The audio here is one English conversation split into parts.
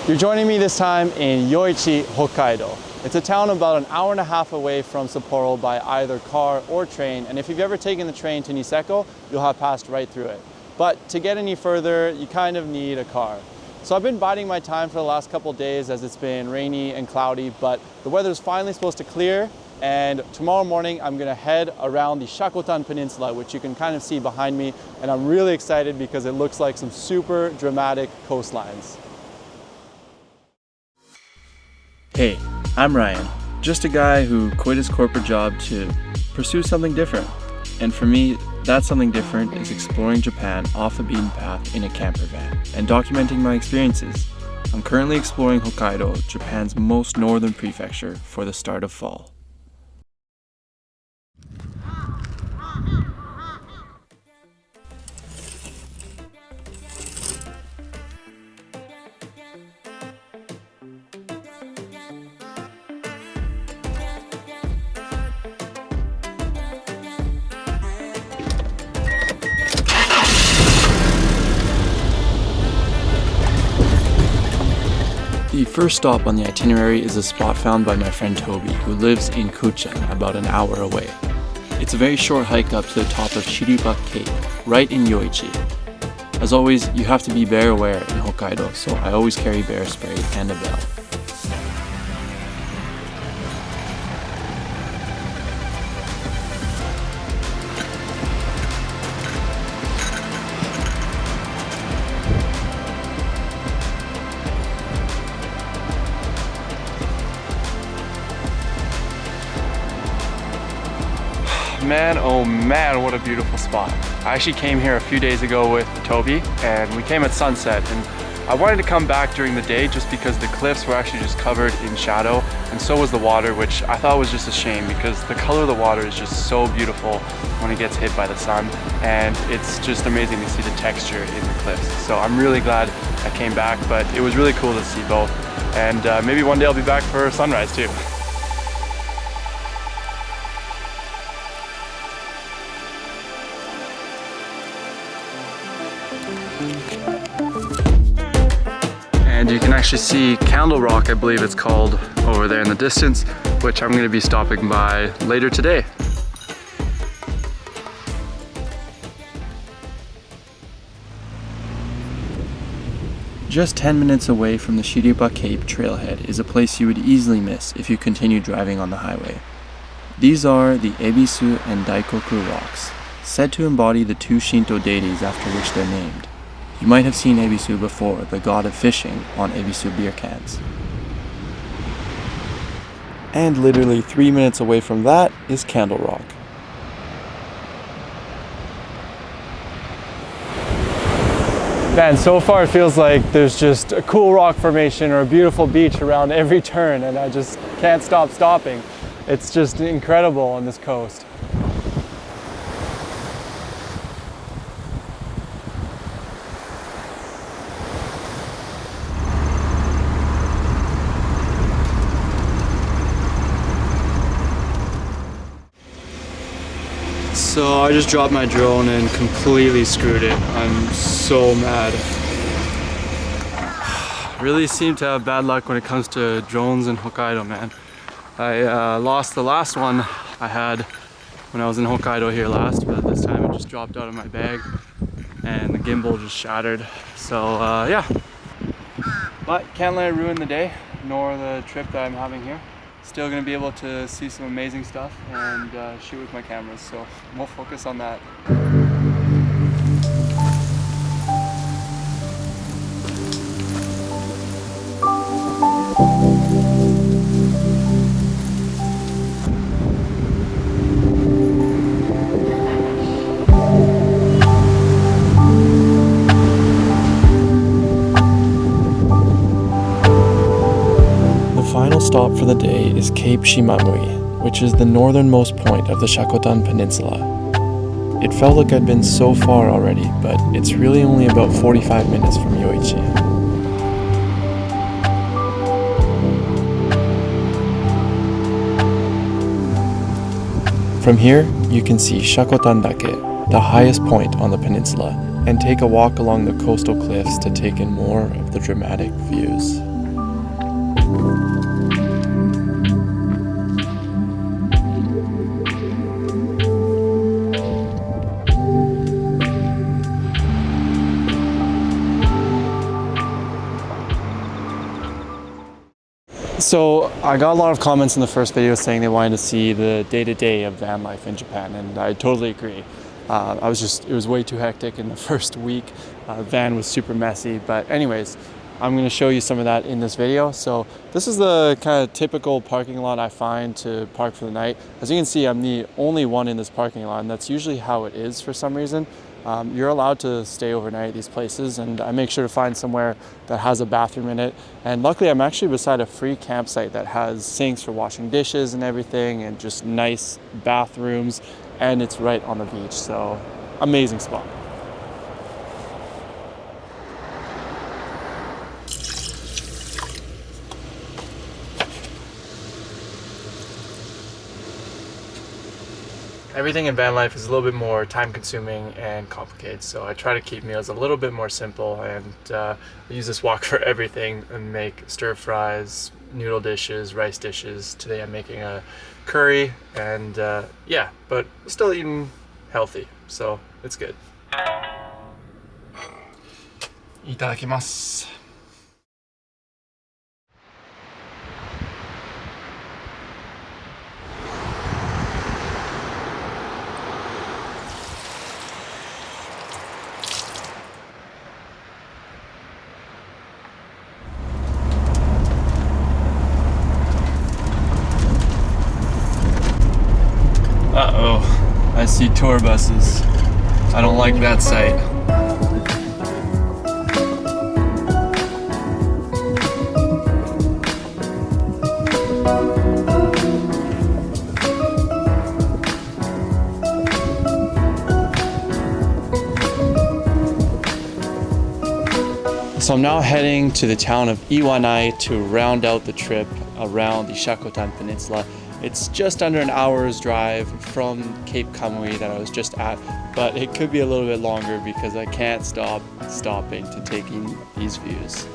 You're joining me this time in Yoichi, Hokkaido. It's a town about an hour and a half away from Sapporo by either car or train, and if you've ever taken the train to Niseko, you'll have passed right through it. But to get any further, you kind of need a car. So I've been biding my time for the last couple of days as it's been rainy and cloudy, but the weather's finally supposed to clear, and tomorrow morning I'm gonna head around the Shakotan Peninsula, which you can kind of see behind me, and I'm really excited because it looks like some super dramatic coastlines. Hey, I'm Ryan, just a guy who quit his corporate job to pursue something different. And for me, that something different is exploring Japan off the beaten path in a camper van and documenting my experiences. I'm currently exploring Hokkaido, Japan's most northern prefecture, for the start of fall. The first stop on the itinerary is a spot found by my friend Toby, who lives in Kuchen, about an hour away. It's a very short hike up to the top of Shiriba Cape, right in Yoichi. As always, you have to be bear aware in Hokkaido, so I always carry bear spray and a bell. Man, oh man, what a beautiful spot. I actually came here a few days ago with Toby, and we came at sunset, and I wanted to come back during the day just because the cliffs were actually just covered in shadow, and so was the water, which I thought was just a shame because the color of the water is just so beautiful when it gets hit by the sun, and it's just amazing to see the texture in the cliffs. So I'm really glad I came back, but it was really cool to see both, and maybe one day I'll be back for sunrise too. And you can actually see Candle Rock, I believe it's called, over there in the distance, which I'm going to be stopping by later today. Just 10 minutes away from the Shiriba Cape trailhead is a place you would easily miss if you continue driving on the highway. These are the Ebisu and Daikoku rocks, said to embody the two Shinto deities after which they're named. You might have seen Ebisu before, the god of fishing, on Ebisu beer cans. And literally 3 minutes away from that is Candle Rock. Man, so far it feels like there's just a cool rock formation or a beautiful beach around every turn, and I just can't stop stopping. It's just incredible on this coast. So I just dropped my drone and completely screwed it. I'm so mad. Really seem to have bad luck when it comes to drones in Hokkaido, man. I lost the last one I had when I was in Hokkaido here last, but this time it just dropped out of my bag and the gimbal just shattered. So yeah, but can't let it ruin the day nor the trip that I'm having here. Still gonna be able to see some amazing stuff and shoot with my cameras, so we'll focus on that. The final stop for the day is Cape Shimamui, which is the northernmost point of the Shakotan Peninsula. It felt like I'd been so far already, but it's really only about 45 minutes from Yoichi. From here, you can see Shakotan Dake, the highest point on the peninsula, and take a walk along the coastal cliffs to take in more of the dramatic views. So I got a lot of comments in the first video saying they wanted to see the day-to-day of van life in Japan, and I totally agree. It was way too hectic in the first week. Van was super messy, but anyways, I'm going to show you some of that in this video. So this is the kind of typical parking lot I find to park for the night. As you can see, I'm the only one in this parking lot, and that's usually how it is for some reason. You're allowed to stay overnight at these places, and I make sure to find somewhere that has a bathroom in it. And luckily, I'm actually beside a free campsite that has sinks for washing dishes and everything, and just nice bathrooms, and it's right on the beach, so amazing spot. Everything in van life is a little bit more time consuming and complicated, so I try to keep meals a little bit more simple, and I use this wok for everything and make stir fries, noodle dishes, rice dishes. Today I'm making a curry, and yeah, but still eating healthy, so it's good. Itadakimasu. Uh-oh, I see tour buses. I don't like that sight. So I'm now heading to the town of Iwanai to round out the trip around the Shakotan Peninsula. It's just under an hour's drive from Cape Kamoenai that I was just at, but it could be a little bit longer because I can't stop stopping to take in these views.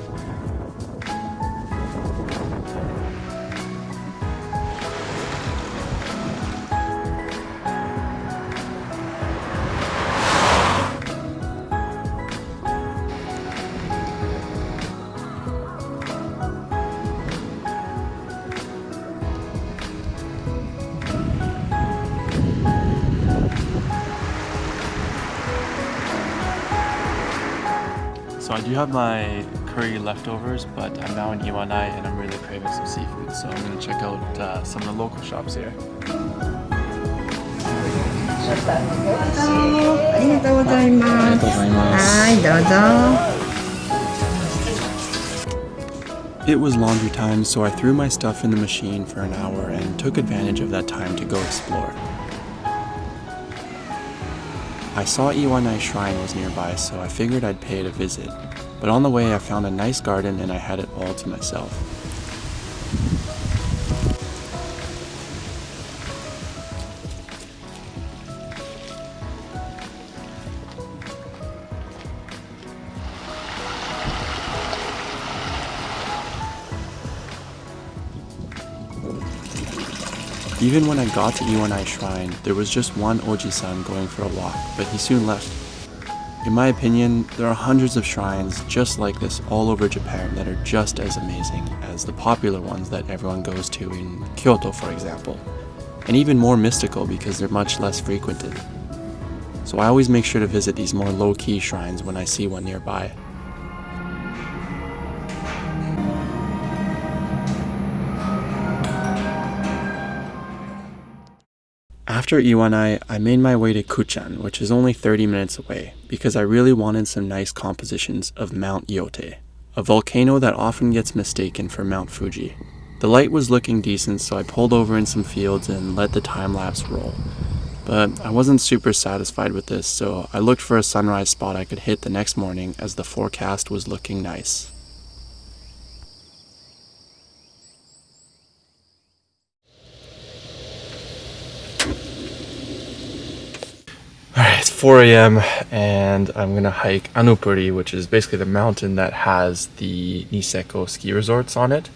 So I do have my curry leftovers, but I'm now in Iwanai and I'm really craving some seafood, so I'm going to check out some of the local shops here. It was laundry time, so I threw my stuff in the machine for an hour and took advantage of that time to go explore. I saw Iwanai Shrine was nearby, so I figured I'd pay it a visit. But on the way I found a nice garden and I had it all to myself. Even when I got to Iwanai Shrine, there was just one Oji-san going for a walk, but he soon left. In my opinion, there are hundreds of shrines just like this all over Japan that are just as amazing as the popular ones that everyone goes to in Kyoto, for example, and even more mystical because they're much less frequented. So I always make sure to visit these more low-key shrines when I see one nearby. After Iwanai, I made my way to Kuchan, which is only 30 minutes away, because I really wanted some nice compositions of Mount Yotei, a volcano that often gets mistaken for Mount Fuji. The light was looking decent, so I pulled over in some fields and let the time-lapse roll. But I wasn't super satisfied with this, so I looked for a sunrise spot I could hit the next morning as the forecast was looking nice. Alright, it's 4 a.m. and I'm gonna hike Anupuri, which is basically the mountain that has the Niseko ski resorts on it.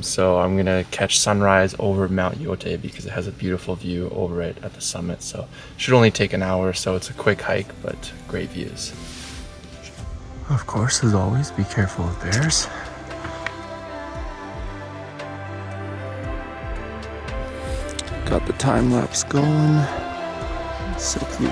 So I'm gonna catch sunrise over Mount Yotei because it has a beautiful view over it at the summit. So should only take an hour, so it's a quick hike, but great views. Of course, as always, be careful of bears. Got the time lapse going. Sick view.